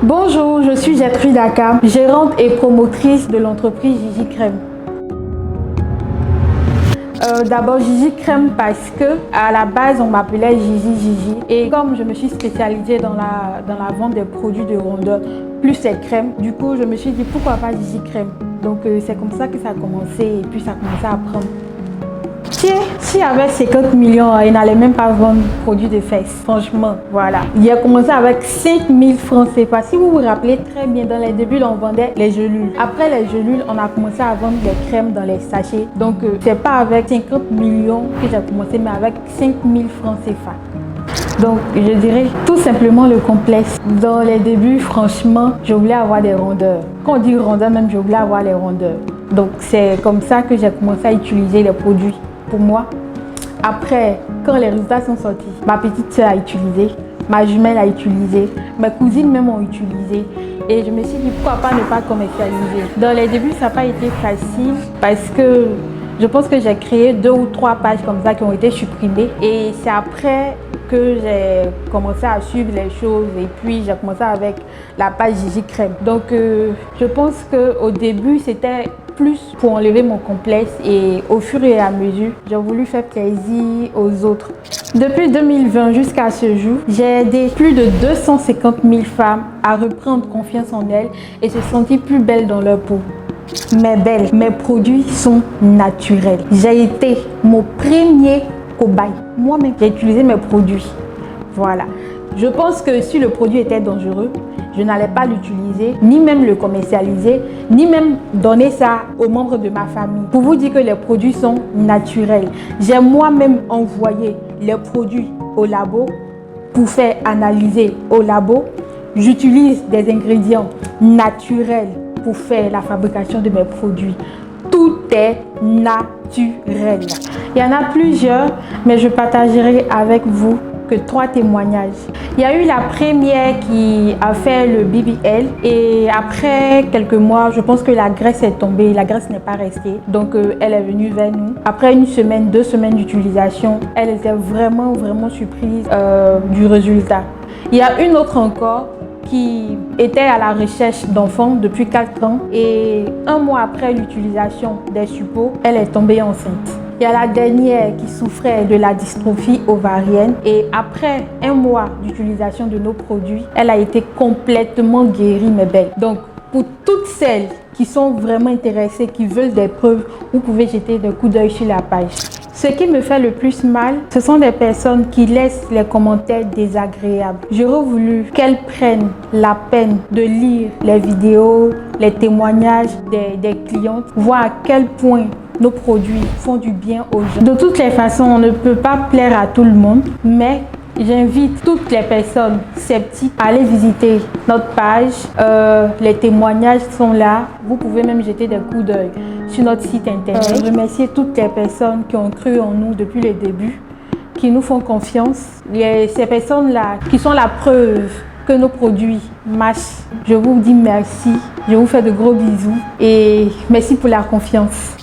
Bonjour, je suis Gertrude Aka, gérante et promotrice de l'entreprise Gigi Crème. D'abord Gigi Crème parce que à la base on m'appelait Gigi et comme je me suis spécialisée dans la vente des produits de rondeur plus les crèmes, du coup je me suis dit pourquoi pas Gigi Crème. Donc c'est comme ça que ça a commencé et puis ça a commencé à prendre. Si avec 50 millions, il n'allait même pas vendre produits de fesses. Franchement, voilà. Il a commencé avec 5000 francs CFA. Si vous vous rappelez très bien, dans les débuts, on vendait les gelules. Après les gelules, on a commencé à vendre les crèmes dans les sachets. Donc, c'est pas avec 50 millions que j'ai commencé, mais avec 5000 francs CFA. Donc, je dirais tout simplement le complexe. Dans les débuts, franchement, je voulais avoir des rondeurs. Quand on dit rondeur, même, je voulais avoir les rondeurs. Donc, c'est comme ça que j'ai commencé à utiliser les produits. Pour moi, après, quand les résultats sont sortis, ma petite soeur a utilisé, ma jumelle a utilisé, mes cousines même ont utilisé et je me suis dit pourquoi pas ne pas commercialiser. Dans les débuts, ça n'a pas été facile parce que je pense que j'ai créé 2 ou 3 pages comme ça qui ont été supprimées et c'est après que j'ai commencé à suivre les choses et puis j'ai commencé avec la page Gigi Crème. Donc je pense qu'au début c'était plus pour enlever mon complexe et au fur et à mesure, j'ai voulu faire plaisir aux autres. Depuis 2020 jusqu'à ce jour, j'ai aidé plus de 250 000 femmes à reprendre confiance en elles et se sentir plus belles dans leur peau. Mais belles, mes produits sont naturels. J'ai été mon premier cobaye. Moi-même, j'ai utilisé mes produits. Voilà. Je pense que si le produit était dangereux, je n'allais pas l'utiliser, ni même le commercialiser, ni même donner ça aux membres de ma famille. Pour vous dire que les produits sont naturels. J'ai moi-même envoyé les produits au labo pour faire analyser au labo. J'utilise des ingrédients naturels pour faire la fabrication de mes produits. Tout est naturel. Il y en a plusieurs, mais je partagerai avec vous que 3 témoignages. Il y a eu la première qui a fait le BBL et après quelques mois, je pense que la graisse est tombée, la graisse n'est pas restée. Donc elle est venue vers nous. Après 1 semaine, 2 semaines d'utilisation, elle était vraiment surprise du résultat. Il y a une autre encore qui était à la recherche d'enfants depuis 4 ans et 1 mois après l'utilisation des suppos, elle est tombée enceinte. Il y a la dernière qui souffrait de la dystrophie ovarienne et après 1 mois d'utilisation de nos produits, elle a été complètement guérie, mes belles. Donc, pour toutes celles qui sont vraiment intéressées, qui veulent des preuves, vous pouvez jeter des coups d'œil sur la page. Ce qui me fait le plus mal, ce sont des personnes qui laissent les commentaires désagréables. J'aurais voulu qu'elles prennent la peine de lire les vidéos, les témoignages des clientes, voir à quel point nos produits font du bien aux gens. De toutes les façons, on ne peut pas plaire à tout le monde, mais j'invite toutes les personnes sceptiques à aller visiter notre page. Les témoignages sont là. Vous pouvez même jeter des coups d'œil sur notre site internet. Remercier toutes les personnes qui ont cru en nous depuis le début, qui nous font confiance. Ces personnes-là qui sont la preuve que nos produits marchent. Je vous dis merci. Je vous fais de gros bisous et merci pour la confiance.